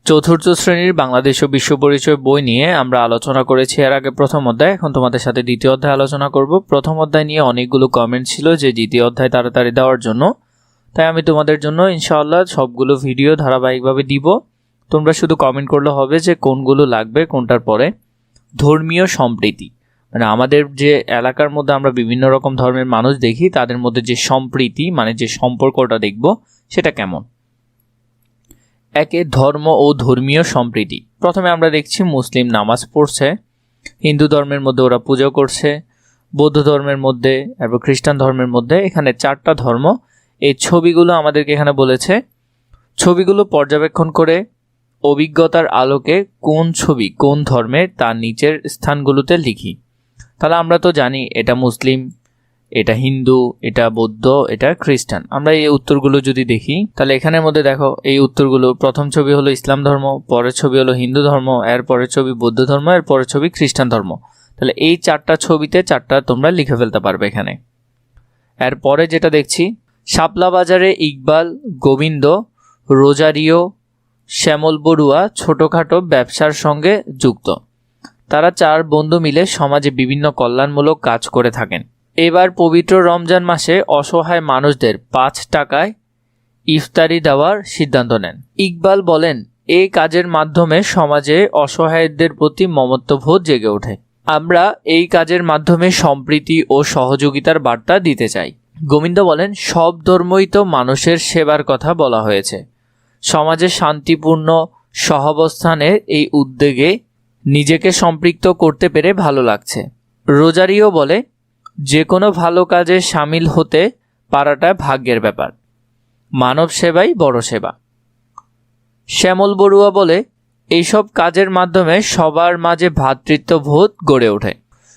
চতুর্থ শ্রেণীর বাংলাদেশ ও বিশ্ব পরিচয় বই নিয়ে আমরা আলোচনা করেছি এর আগে প্রথম অধ্যায়। এখন তোমাদের সাথে দ্বিতীয় অধ্যায় আলোচনা করব। প্রথম অধ্যায় নিয়ে অনেকগুলো কমেন্ট ছিল যে দ্বিতীয় অধ্যায় তাড়াতাড়ি দেওয়ার জন্য, তাই আমি তোমাদের জন্য ইনশাআল্লাহ সবগুলো ভিডিও ধারাবাহিকভাবে দিব। তোমরা শুধু কমেন্ট করলে হবে যে কোনগুলো লাগবে কোনটার পরে। ধর্মীয় সম্প্রীতি, মানে আমাদের যে এলাকার মধ্যে আমরা বিভিন্ন রকম ধর্মের মানুষ দেখি, তাদের মধ্যে যে সম্প্রীতি মানে যে সম্পর্কটা দেখব সেটা কেমন। একে ধর্ম ও ধর্মীয় সম্প্রীতি। প্রথমে আমরা দেখছি মুসলিম নামাজ পড়ছে, হিন্দু ধর্মের মধ্যে ওরা পুজো করছে, বৌদ্ধ ধর্মের মধ্যে, এবং খ্রিস্টান ধর্মের মধ্যে, এখানে 4টা ধর্ম। এই ছবিগুলো আমাদেরকে এখানে বলেছে, ছবিগুলো পর্যবেক্ষণ করে অভিজ্ঞতার আলোকে কোন ছবি কোন ধর্মের তার নিচের স্থানগুলোতে লিখি। তাহলে আমরা তো জানি এটা মুসলিম, এটা হিন্দু, এটা বৌদ্ধ, এটা খ্রিস্টান। আমরা এই উত্তরগুলো যদি দেখি তাহলে এখানের মধ্যে দেখো এই উত্তরগুলো, প্রথম ছবি হলো ইসলাম ধর্ম, পরের ছবি হলো হিন্দু ধর্ম, এর পরের ছবি বৌদ্ধ ধর্ম, এর পরের ছবি খ্রিস্টান ধর্ম। তাহলে এই 4টা ছবিতে 4টা তোমরা লিখে ফেলতে পারবে এখানে। এরপরে যেটা দেখছি, শাপলা বাজারে ইকবাল, গোবিন্দ, রোজারিও, শ্যামল বড়ুয়া ছোটখাটো ব্যবসার সঙ্গে যুক্ত। তারা 4 বন্ধু মিলে সমাজে বিভিন্ন কল্যাণমূলক কাজ করে থাকেন। এবার পবিত্র রমজান মাসে অসহায় মানুষদের 5 টাকায় ইফতারি দেওয়ার সিদ্ধান্ত নেন। ইকবাল বলেন, এই কাজের মাধ্যমে সমাজে অসহায়দের প্রতি মমত্ববোধ জেগে ওঠে। আমরা এই কাজের মাধ্যমে সম্প্রীতি ও সহযোগিতার বার্তা দিতে চাই। গোবিন্দ বলেন, সব ধর্মই তো মানুষের সেবার কথা বলা হয়েছে। সমাজে শান্তিপূর্ণ সহাবস্থানের এই উদ্যোগে নিজেকে সম্পৃক্ত করতে পেরে ভালো লাগছে। রোজারিও বলে, যে কোনো ভালো কাজে সামিল হতে পারাটা ভাগ্যের ব্যাপার। মানব সেবাই বড় সেবা। শ্যামল বড়ুয়া বলে, এইসব কাজের মাধ্যমে সবার মাঝে ভ্রাতৃত্ববোধ গড়ে ওঠে।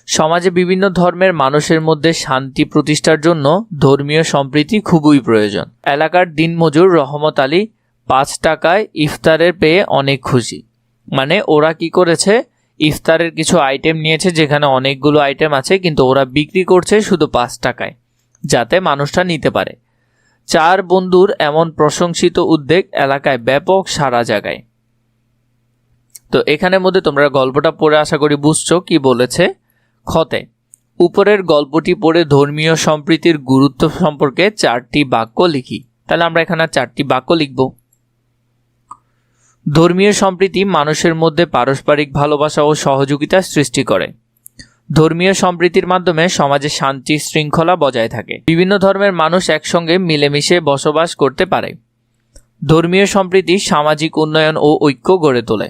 সমাজে বিভিন্ন ধর্মের মানুষের মধ্যে শান্তি প্রতিষ্ঠার জন্য ধর্মীয় সম্প্রীতি খুবই প্রয়োজন। এলাকার দিনমজুর রহমত আলী 5 টাকায় ইফতারের পেয়ে অনেক খুশি। মানে ওরা কি করেছে, ইফতারের কিছু আইটেম নিয়েছে, যেখানে অনেকগুলো আইটেম আছে, কিন্তু ওরা বিক্রি করছে শুধু 5 টাকায়, যাতে মানুষটা নিতে পারে। 4 বন্ধুর এমন প্রশংসিত উদ্যোগ এলাকায় ব্যাপক সাড়া জাগায়। তো এখানের মধ্যে তোমরা গল্পটা পড়ে আশা করি বুঝছো কি বলেছে। খতে উপরের গল্পটি পড়ে ধর্মীয় সম্প্রীতির গুরুত্ব সম্পর্কে 4টি বাক্য লিখি। তাহলে আমরা এখানে 4টি বাক্য লিখব। ধর্মীয় সম্প্রীতি মানুষের মধ্যে পারস্পরিক ভালোবাসা ও সহযোগিতা সৃষ্টি করে। ধর্মীয় সম্প্রীতির মাধ্যমে সমাজে শান্তি শৃঙ্খলা বজায় থাকে। বিভিন্ন ধর্মের মানুষ একসঙ্গে মিলেমিশে বসবাস করতে পারে। ধর্মীয় সম্প্রীতি সামাজিক উন্নয়ন ও ঐক্য গড়ে তোলে।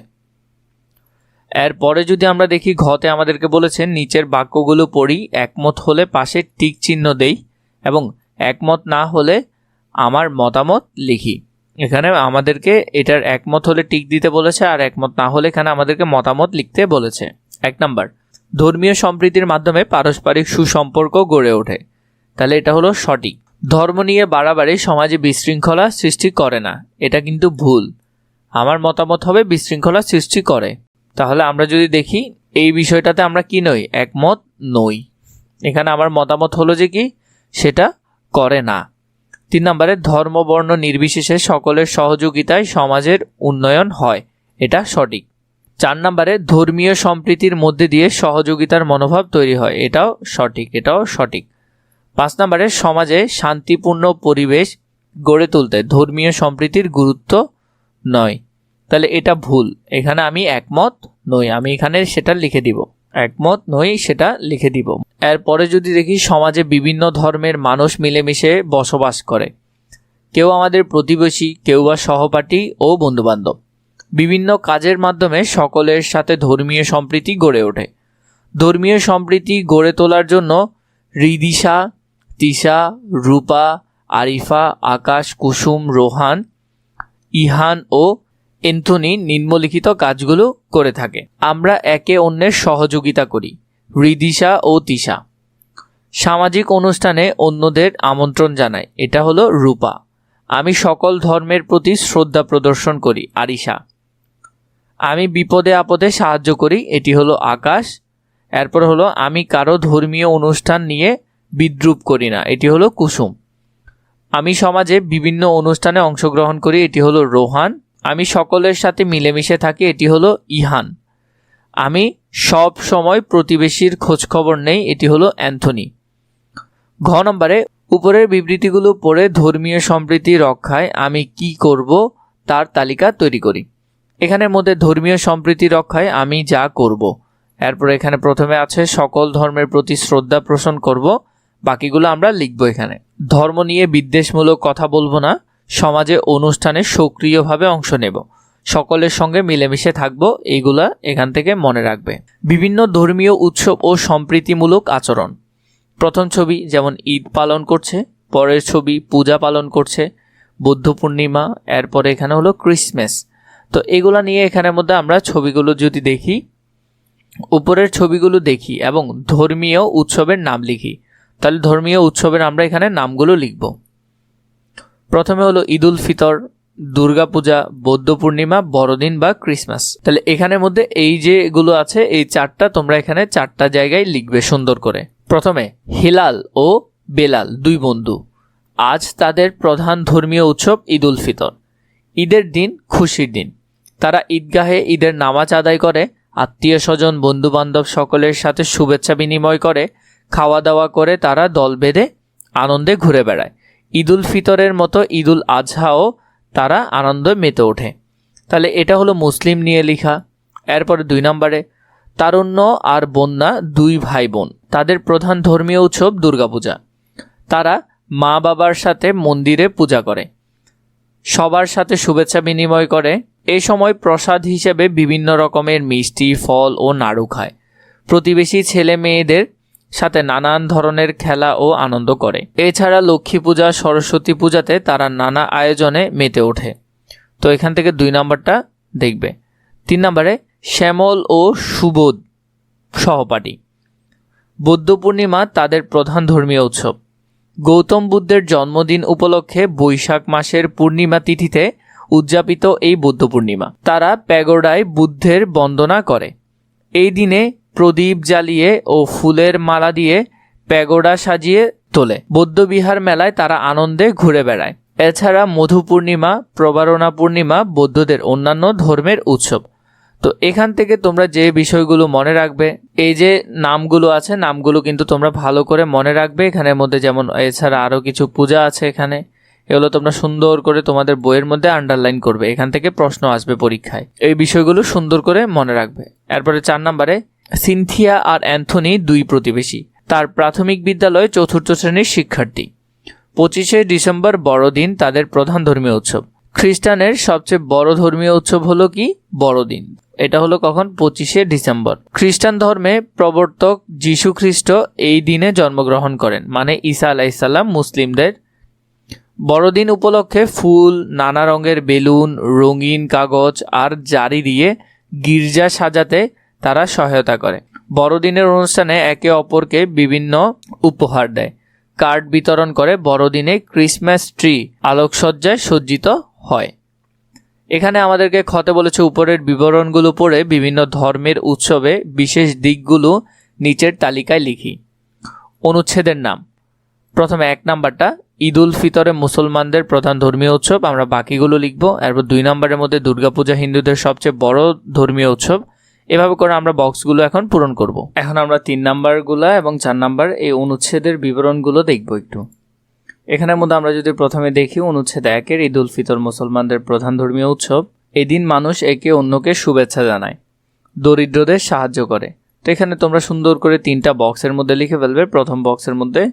এরপরে যদি আমরা দেখি, ঘতে আমাদেরকে বলেছেন নিচের বাক্যগুলো পড়ি, একমত হলে পাশে টিক চিহ্ন দেই এবং একমত না হলে আমার মতামত লিখি। এখানে আমাদেরকে এটার একমত হলে টিক দিতে বলেছে, আর একমত না হলে এখানে আমাদেরকে মতামত লিখতে বলেছে। 1 নাম্বার, ধর্মীয় সম্প্রীতির মাধ্যমে পারস্পরিক সুসম্পর্ক গড়ে ওঠে। তাহলে এটা হলো সঠিক। ধর্ম নিয়ে বাড়াবাড়ি সমাজে বিশৃঙ্খলা সৃষ্টি করে না, এটা কিন্তু ভুল। আমার মতামত হবে বিশৃঙ্খলা সৃষ্টি করে। তাহলে আমরা যদি দেখি এই বিষয়টাতে আমরা কি নই, একমত নই। এখানে আমার মতামত হলো যে কি, সেটা করে না। 3 নম্বরে, ধর্ম বর্ণ নির্বিশেষে সকলের সহযোগিতায় সমাজের উন্নয়ন হয়, এটা সঠিক। 4 নম্বরে, ধর্মীয় সম্প্রীতির মধ্যে দিয়ে সহযোগিতার মনোভাব তৈরি হয়, এটাও সঠিক, এটাও সঠিক। 5 নম্বরে, সমাজে শান্তিপূর্ণ পরিবেশ গড়ে তুলতে ধর্মীয় সম্প্রীতির গুরুত্ব নয়। তাহলে এটা ভুল, এখানে আমি একমত নই, আমি এখানে সেটা লিখে দিব, একমত নই সেটা লিখে দিব। এরপরে যদি দেখি, সমাজে বিভিন্ন ধর্মের মানুষ মিলেমিশে বসবাস করে। কেউ আমাদের প্রতিবেশী, কেউ বা সহপাঠী ও বন্ধুবান্ধব। বিভিন্ন কাজের মাধ্যমে সকলের সাথে ধর্মীয় সম্প্রীতি গড়ে ওঠে। ধর্মীয় সম্প্রীতি গড়ে তোলার জন্য রিদিশা, তিশা, রূপা, আরিফা, আকাশ, কুসুম, রোহান, ইহান ও এন্থনি নিম্নলিখিত কাজগুলো করে থাকে। আমরা একে অন্যের সহযোগিতা করি। রিদিশা ও তিশা সামাজিক অনুষ্ঠানে অন্যদের আমন্ত্রণ জানায়, এটা হলো রূপা। আমি সকল ধর্মের প্রতি শ্রদ্ধা প্রদর্শন করি, আরিশা। আমি বিপদে আপদে সাহায্য করি, এটি হলো আকাশ। এরপর হলো আমি কারো ধর্মীয় অনুষ্ঠান নিয়ে বিদ্রূপ করি না, এটি হলো কুসুম। আমি সমাজে বিভিন্ন অনুষ্ঠানে অংশগ্রহণ করি, এটি হলো রোহান। আমি সকলের সাথে মিলেমিশে থাকি, এটি হলো ইহান। আমি সব সময় প্রতিবেশীর খোঁজখবর নেই, এটি হলো অ্যান্থনি। ঘ নম্বরে উপরের বিবৃতিগুলো পড়ে ধর্মীয় সম্প্রীতি রক্ষায় আমি কি করব তার তালিকা তৈরি করি। এখানের মধ্যে ধর্মীয় সম্প্রীতি রক্ষায় আমি যা করব, এরপর এখানে প্রথমে আছে সকল ধর্মের প্রতি শ্রদ্ধা পোষণ করব, বাকিগুলো আমরা লিখব। এখানে ধর্ম নিয়ে বিদ্বেষমূলক কথা বলবো না, সমাজে অনুষ্ঠানে সক্রিয়ভাবে অংশ নেব, সকলের সঙ্গে মিলেমিশে থাকবো, এইগুলা এখান থেকে মনে রাখবে। বিভিন্ন ধর্মীয় উৎসব ও সম্প্রীতিমূলক আচরণ। প্রথম ছবি যেমন ঈদ পালন করছে, পরের ছবি পূজা পালন করছে, বুদ্ধ পূর্ণিমা, এরপরে এখানে হলো ক্রিসমাস। তো এগুলা নিয়ে এখানের মধ্যে আমরা ছবিগুলো যদি দেখি, উপরের ছবিগুলো দেখি এবং ধর্মীয় উৎসবের নাম লিখি, তাহলে ধর্মীয় উৎসবের আমরা এখানে নামগুলো লিখব। প্রথমে হলো ঈদ উল ফিতর, দুর্গাপূজা, বৌদ্ধ পূর্ণিমা, বড়দিন বা ক্রিসমাস। তাহলে এখানের মধ্যে এই যেগুলো আছে এই চারটা তোমরা এখানে চারটা জায়গায় লিখবে সুন্দর করে। প্রথমে হিলাল ও বেলাল দুই বন্ধু, আজ তাদের প্রধান ধর্মীয় উৎসব ঈদ উল ফিতর। ঈদের দিন খুশির দিন, তারা ঈদগাহে ঈদের নামাজ আদায় করে, আত্মীয় স্বজন বন্ধু বান্ধব সকলের সাথে শুভেচ্ছা বিনিময় করে, খাওয়া দাওয়া করে তারা দল বেঁধে আনন্দে ঘুরে বেড়ায়। ঈদ উল ফিতরের মতো ঈদ উল আজহাও তারা আনন্দে মেতে ওঠে। তাহলে এটা হলো মুসলিম নিয়ে লেখা। এরপরে 2 নম্বরে তারুণ্য আর বন্যা দুই ভাই বোন, তাদের প্রধান ধর্মীয় উৎসব দুর্গাপূজা। তারা মা বাবার সাথে মন্দিরে পূজা করে, সবার সাথে শুভেচ্ছা বিনিময় করে। এই সময় প্রসাদ হিসেবে বিভিন্ন রকমের মিষ্টি, ফল ও নাড়ু খায়। প্রতিবেশী ছেলে মেয়েদের সাথে নানান ধরনের খেলা ও আনন্দ করে। এছাড়া লক্ষ্মী পূজা, সরস্বতী পূজাতে তারা নানা আয়োজনে মেতে ওঠে। তো এখান থেকে 2 নম্বরটা দেখবে। 3 নম্বরে শ্যামল ও সুবোধ সহপাঠী। বৌদ্ধ পূর্ণিমা তাদের প্রধান ধর্মীয় উৎসব। গৌতম বুদ্ধের জন্মদিন উপলক্ষে বৈশাখ মাসের পূর্ণিমা তিথিতে উদযাপিত এই বৌদ্ধ পূর্ণিমা। তারা প্যাগোডায় বুদ্ধের বন্দনা করে। এই দিনে প্রদীপ জ্বালিয়ে ও ফুলের মালা দিয়ে প্যাগোডা সাজিয়ে তোলে। বৌদ্ধবিহার মেলায় তারা আনন্দে ঘুরে বেড়ায়। এছাড়া মধু পূর্ণিমা, প্রবারণা পূর্ণিমা বৌদ্ধদের অন্যান্য ধর্মের উৎসব। তো এখান থেকে তোমরা যে বিষয়গুলো মনে রাখবে, এই যে নামগুলো আছে নামগুলো কিন্তু তোমরা ভালো করে মনে রাখবে। এখানের মধ্যে যেমন এছাড়া আরও কিছু পূজা আছে, এখানে এগুলো তোমরা সুন্দর করে তোমাদের বইয়ের মধ্যে আন্ডারলাইন করবে, এখান থেকে প্রশ্ন আসবে পরীক্ষায়। এই বিষয়গুলো সুন্দর করে মনে রাখবে। এরপরে 4 নম্বরে সিনথিয়া আর অ্যান্থনি দুই প্রতিবেশী, তার প্রাথমিক বিদ্যালয়ে 4র্থ শ্রেণীর শিক্ষার্থী। 25শে ডিসেম্বর বড়দিন তাদের প্রধান ধর্মীয় উৎসব। খ্রিস্টানের সবচেয়ে বড় ধর্মীয় উৎসব হলো কি? বড়দিন। এটা হলো কখন? 25শে ডিসেম্বর। খ্রিস্টান ধর্মে প্রবর্তক যীশু খ্রিস্ট এই দিনে জন্মগ্রহণ করেন, মানে ঈসা আলাইহিসসালাম। মুসলিমদের বড়দিন উপলক্ষে ফুল, নানা রঙের বেলুন, রঙিন কাগজ আর জারি দিয়ে গির্জা সাজাতে তারা সহায়তা করে। বড়দিনের অনুষ্ঠানে একে অপরকে বিভিন্ন উপহার দেয়, কার্ড বিতরণ করে। বড়দিনে ক্রিসমাস ট্রি আলোকসজ্জায় সজ্জিত হয়। এখানে আমাদেরকে খতে বলেছে উপরের বিবরণগুলো পড়ে বিভিন্ন ধর্মের উৎসবে বিশেষ দিকগুলো নিচের তালিকায় লিখি। অনুচ্ছেদের নাম। প্রথমে 1 নাম্বারটা ঈদ উল ফিতরে মুসলমানদের প্রধান ধর্মীয় উৎসব, আমরা বাকিগুলো লিখব। এরপর 2 নম্বরের মধ্যে দুর্গাপূজা হিন্দুদের সবচেয়ে বড় ধর্মীয় উৎসব। এভাবে করে আমরা বক্সগুলো এখন পূরণ করব। এখন আমরা 3 নাম্বারগুলো এবং 4 নাম্বার এই অনুচ্ছেদের বিবরণগুলো দেখব একটু। এখানের মধ্যে আমরা যদি প্রথমে দেখি অনুচ্ছেদ 1-এর ঈদ উল ফিতর মুসলমানদের প্রধান ধর্মীয় উৎসব। এদিন মানুষ একে অন্যকে শুভেচ্ছা জানায়, দরিদ্রদের সাহায্য করে। তো এখানে তোমরা সুন্দর করে 3টা বক্সের মধ্যে লিখে ফেলবে। প্রথম বক্সের মধ্যে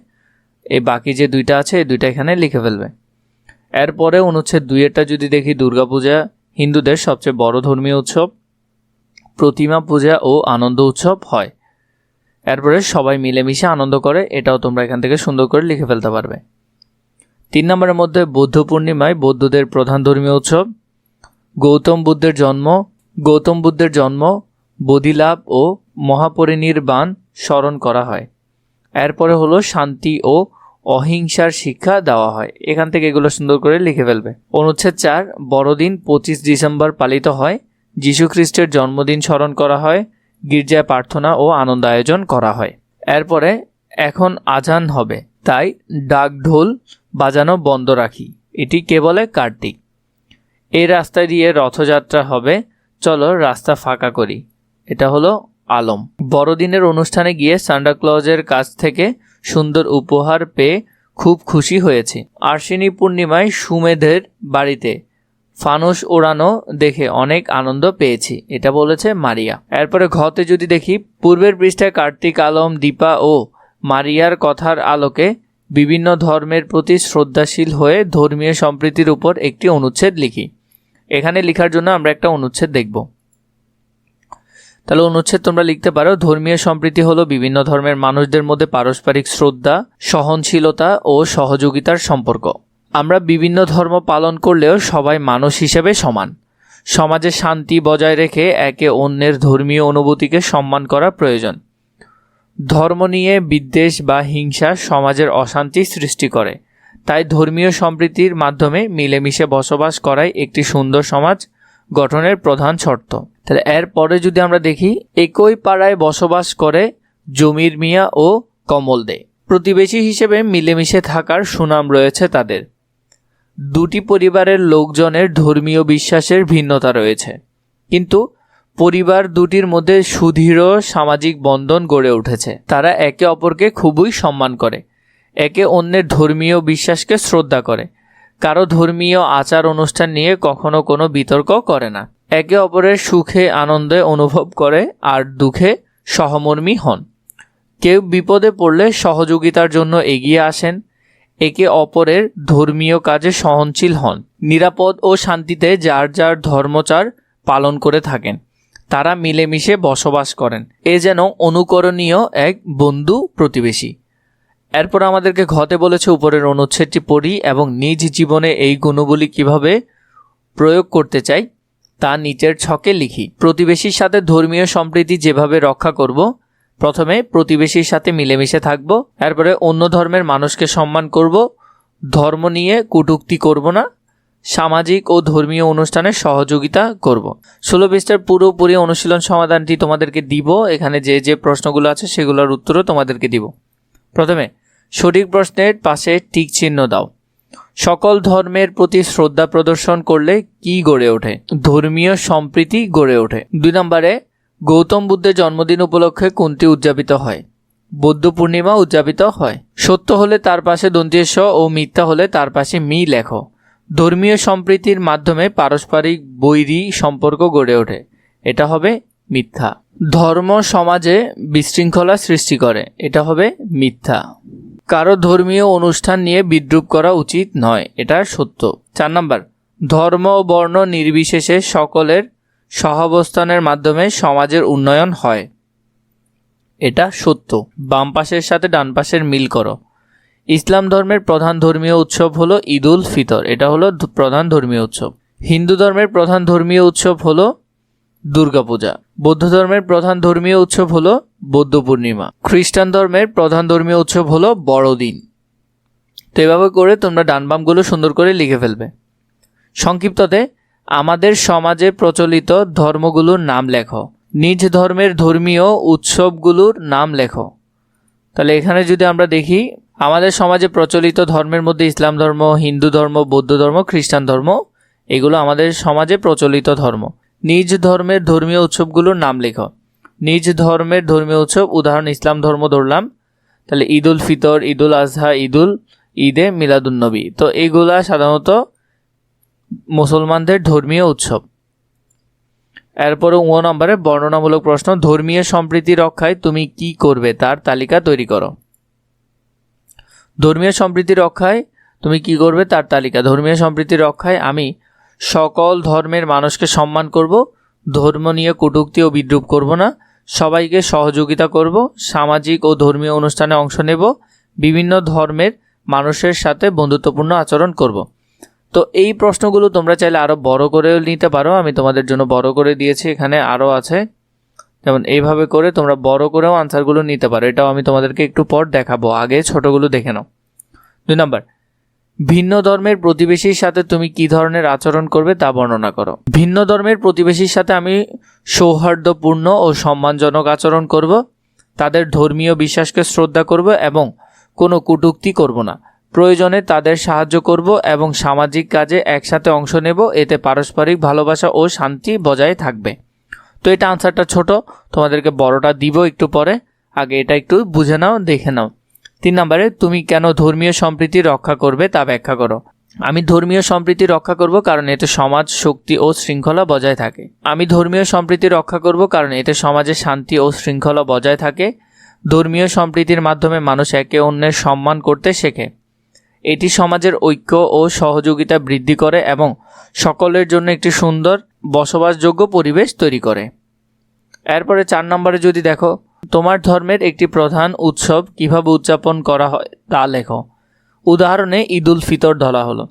এই বাকি যে 2টা আছে এই 2টা এখানে লিখে ফেলবে। এরপরে অনুচ্ছেদ 2-এরটা যদি দেখি, দুর্গাপূজা হিন্দুদের সবচেয়ে বড় ধর্মীয় উৎসব, প্রতিমা পূজা ও আনন্দ উৎসব হয়। এরপরে সবাই মিলেমিশে আনন্দ করে, এটাও তোমরা এখান থেকে সুন্দর করে লিখে ফেলতে পারবে। 3 নম্বরের মধ্যে বৌদ্ধ পূর্ণিমায় বৌদ্ধদের প্রধান ধর্মীয় উৎসব। গৌতম বুদ্ধের জন্ম, বোধিলাভ ও মহাপরিনির্বাণ স্মরণ করা হয়। এরপরে হলো শান্তি ও অহিংসার শিক্ষা দেওয়া হয়। এখান থেকে এগুলো সুন্দর করে লিখে ফেলবে। অনুচ্ছেদ 4, বড়দিন 25 ডিসেম্বর পালিত হয়। যীশু খ্রিস্টের জন্মদিন স্মরণ করা হয়, গির্জায় প্রার্থনা ও আনন্দ আয়োজন করা হয়। এরপরে এখন আজান হবে, তাই ডাক ঢোল বাজানো বন্ধ রাখি, এটি কে বলে? কার্তিক। এই রাস্তা দিয়ে রথযাত্রা হবে, চলো রাস্তা ফাঁকা করি। এটা হলো আলম। বড়দিনের অনুষ্ঠানে গিয়ে সান্টা ক্লজের কাছ থেকে সুন্দর উপহার পেয়ে খুব খুশি হয়েছি। আশ্বিনী পূর্ণিমায় সুমেধের বাড়িতে ফানুস ওড়ানো দেখে অনেক আনন্দ পেয়েছি। এটা বলেছে মারিয়া। এরপরে ঘতে যদি দেখি, পূর্বের পৃষ্ঠায় কার্তিক, আলম, দীপা ও মারিয়ার কথার আলোকে বিভিন্ন ধর্মের প্রতি শ্রদ্ধাশীল হয়ে ধর্মীয় সম্প্রীতির উপর একটি অনুচ্ছেদ লিখি। এখানে লেখার জন্য আমরা একটা অনুচ্ছেদ দেখব। তাহলে অনুচ্ছেদ তোমরা লিখতে পারো, ধর্মীয় সম্প্রীতি হলো বিভিন্ন ধর্মের মানুষদের মধ্যে পারস্পরিক শ্রদ্ধা, সহনশীলতা ও সহযোগিতার সম্পর্ক। আমরা বিভিন্ন ধর্ম পালন করলেও সবাই মানুষ হিসেবে সমান। সমাজে শান্তি বজায় রেখে একে অন্যের ধর্মীয় অনুভূতিকে সম্মান করা প্রয়োজন। ধর্ম নিয়ে বিদ্বেষ বা হিংসা সমাজের অশান্তি সৃষ্টি করে। তাই ধর্মীয় সম্প্রীতির মাধ্যমে মিলেমিশে বসবাস করাই একটি সুন্দর সমাজ গঠনের প্রধান শর্ত। তাহলে এরপরে যদি আমরা দেখি, একই পাড়ায় বসবাস করে জমির মিয়া ও কমল দে। প্রতিবেশী হিসেবে মিলেমিশে থাকার সুনাম রয়েছে তাদের। দুটি পরিবারের লোকজনের ধর্মীয় বিশ্বাসের ভিন্নতা রয়েছে, কিন্তু পরিবার দুটির মধ্যে সুদৃঢ় সামাজিক বন্ধন গড়ে উঠেছে। তারা একে অপরকে খুবই সম্মান করে, একে অন্যের ধর্মীয় বিশ্বাসকে শ্রদ্ধা করে, কারো ধর্মীয় আচার অনুষ্ঠান নিয়ে কখনো কোনো বিতর্ক করে না। একে অপরের সুখে আনন্দে অনুভব করে আর দুঃখে সহমর্মী হন। কেউ বিপদে পড়লে সহযোগিতার জন্য এগিয়ে আসেন। একে অপরের ধর্মীয় কাজে সহনশীল হন। নিরাপদ ও শান্তিতে যার যার ধর্মাচার পালন করে থাকেন। তারা মিলেমিশে বসবাস করেন। এ যেন অনুকরণীয় এক বন্ধু প্রতিবেশী। এরপর আমাদেরকে ঘতে বলেছে উপরের অনুচ্ছেদটি পড়ি এবং নিজ জীবনে এই গুণগুলি কিভাবে প্রয়োগ করতে চাই তা নিচের ছকে লিখি। প্রতিবেশীর সাথে ধর্মীয় সম্প্রীতি যেভাবে রক্ষা করব, প্রথমে প্রতিবেশীর সাথে মিলেমিশে থাকব, এরপরে অন্য ধর্মের মানুষকে সম্মান করব, ধর্ম নিয়ে কটূক্তি করব না, সামাজিক ও ধর্মীয় অনুষ্ঠানে সহযোগিতা করব। 16 পৃষ্ঠার পুরোপুরি অনুশীলন সমাধানটি তোমাদেরকে দিব। এখানে যে যে প্রশ্নগুলো আছে সেগুলোর উত্তরও তোমাদেরকে দিব। প্রথমে সঠিক প্রশ্নের পাশে টিক চিহ্ন দাও। সকল ধর্মের প্রতি শ্রদ্ধা প্রদর্শন করলে কি গড়ে ওঠে? ধর্মীয় সম্প্রীতি গড়ে ওঠে। 2 নম্বরে গৌতম বুদ্ধের জন্মদিন উপলক্ষে কোনটি উদযাপিত হয়? বৌদ্ধ পূর্ণিমা উদযাপিত হয়। সত্য হলে তার পাশে দন্তীয় স ও মিথ্যা হলে তার পাশে মি লেখো। ধর্মীয় সম্প্রীতির মাধ্যমে পারস্পরিক বৈরী সম্পর্ক গড়ে ওঠে। এটা হবে মিথ্যা। ধর্ম সমাজে বিশৃঙ্খলা সৃষ্টি করে। এটা হবে মিথ্যা। কারো ধর্মীয় অনুষ্ঠান নিয়ে বিদ্রূপ করা উচিত নয়। এটা সত্য। 4 নম্বর, ধর্ম ও বর্ণ নির্বিশেষে সকলের সহাবস্থানের মাধ্যমে সমাজের উন্নয়ন হয়। এটা সত্য। বাম পাশের সাথে ডান পাশের মিল করো। ইসলাম ধর্মের প্রধান ধর্মীয় উৎসব হলো ঈদ উল ফিতর। এটা হলো প্রধান ধর্মীয় উৎসব। হিন্দু ধর্মের প্রধান ধর্মীয় উৎসব হলো দুর্গাপূজা। বৌদ্ধ ধর্মের প্রধান ধর্মীয় উৎসব হলো বৌদ্ধ পূর্ণিমা। খ্রিস্টান ধর্মের প্রধান ধর্মীয় উৎসব হলো বড়দিন। তো এভাবে করে তোমরা ডান বামগুলো সুন্দর করে লিখে ফেলবে। সংক্ষিপ্ততে আমাদের সমাজে প্রচলিত ধর্মগুলোর নাম লেখো। নিজ ধর্মের ধর্মীয় উৎসবগুলোর নাম লেখো। তাহলে এখানে যদি আমরা দেখি, আমাদের সমাজে প্রচলিত ধর্মের মধ্যে ইসলাম ধর্ম, হিন্দু ধর্ম, বৌদ্ধ ধর্ম, খ্রিস্টান ধর্ম, এগুলো আমাদের সমাজে প্রচলিত ধর্ম। নিজ ধর্মের ধর্মীয় উৎসবগুলোর নাম লেখো। নিজ ধর্মের ধর্মীয় উৎসব, উদাহরণ ইসলাম ধর্ম ধরলাম, তাহলে ঈদ উল ফিতর, ঈদ উল আজহা, ঈদে মিলাদুন্নবী। তো এগুলা সাধারণত মুসলমানদের ধর্মীয় উৎসব। এরপরে 9 নম্বরে বর্ণনামূলক প্রশ্ন। ধর্মীয় সম্প্রীতি রক্ষায় তুমি কি করবে তার তালিকা তৈরি করো। ধর্মীয় সম্প্রীতি রক্ষায় তুমি কি করবে তার তালিকা। ধর্মীয় সম্প্রীতি রক্ষায় আমি সকল ধর্মের মানুষকে সম্মান করব, ধর্ম নিয়ে কটূক্তি ও বিদ্রূপ করব না, সবাইকে সহযোগিতা করব, সামাজিক ও ধর্মীয় অনুষ্ঠানে অংশ নেব, বিভিন্ন ধর্মের মানুষের সাথে বন্ধুত্বপূর্ণ আচরণ করব। তো এই প্রশ্নগুলো তোমরা চাইলে আরও বড় করেও নিতে পারো। আমি তোমাদের জন্য বড় করে দিয়েছি, এখানে আরও আছে। যেমন এইভাবে করে তোমরা বড় করেও আনসারগুলো নিতে পারো। এটাও আমি তোমাদেরকে একটু পর দেখাবো, আগে ছোটগুলো দেখে নাও। 2 নম্বর, ভিন্ন ধর্মের প্রতিবেশীর সাথে তুমি কি ধরনের আচরণ করবে তা বর্ণনা করো। ভিন্ন ধর্মের প্রতিবেশীর সাথে আমি সৌহার্দ্যপূর্ণ ও সম্মানজনক আচরণ করব, তাদের ধর্মীয় বিশ্বাসকে শ্রদ্ধা করব এবং কোনো কটূক্তি করব না। প্রয়োজনে তাদের সাহায্য করব এবং সামাজিক কাজে একসাথে অংশ নেব, এতে পারস্পরিক ভালোবাসা ও শান্তি বজায় থাকবে। তো এটা আনসারটা ছোট, তোমাদেরকে বড়টা দিব একটু পরে, আগে এটা একটু বুঝে নাও, দেখে নাও। 3 নম্বরে, তুমি কেন ধর্মীয় সম্প্রীতি রক্ষা করবে তা ব্যাখ্যা করো। আমি ধর্মীয় সম্প্রীতি রক্ষা করব কারণ এতে সমাজ শক্তি ও শৃঙ্খলা বজায় থাকে। আমি ধর্মীয় সম্প্রীতি রক্ষা করব কারণ এতে সমাজে শান্তি ও শৃঙ্খলা বজায় থাকে। ধর্মীয় সম্প্রীতির মাধ্যমে মানুষ একে অন্যের সম্মান করতে শেখে। এটি সমাজের ঐক্য ও সহযোগিতা বৃদ্ধি করে এবং সকলের জন্য একটি সুন্দর বসবাসযোগ্য পরিবেশ তৈরি করে। এরপরে 4 নম্বরে যদি দেখো, তোমার ধর্মের একটি প্রধান উৎসব কিভাবে উদযাপন করা হয় তা লেখো। উদাহরণে ঈদ উল ফিতর ধরা হলো।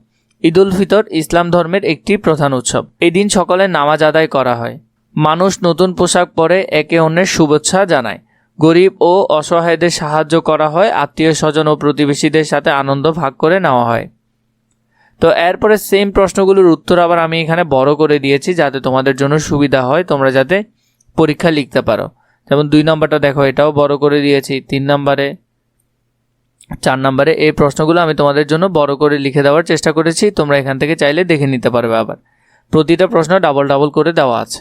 ঈদ উল ফিতর ইসলাম ধর্মের একটি প্রধান উৎসব। এই দিন সকালে নামাজ আদায় করা হয়। মানুষ নতুন পোশাক পরে একে অন্যের শুভেচ্ছা জানায়। গরিব ও অসহায়দের সাহায্য করা হয়। আত্মীয় স্বজন ও প্রতিবেশীদের সাথে আনন্দ ভাগ করে নেওয়া হয়। তো এরপরে সেম প্রশ্নগুলোর উত্তর আবার আমি এখানে বড় করে দিয়েছি যাতে তোমাদের জন্য সুবিধা হয়, তোমরা যাতে পরীক্ষা লিখতে পারো। যেমন 2 নম্বরটা দেখো, এটাও বড় করে দিয়েছি। 3 নম্বরে, 4 নম্বরে এই প্রশ্নগুলো আমি তোমাদের জন্য বড় করে লিখে দেওয়ার চেষ্টা করেছি। তোমরা এখান থেকে চাইলে দেখে নিতে পারবে। আবার প্রতিটা প্রশ্ন ডাবল করে দেওয়া আছে।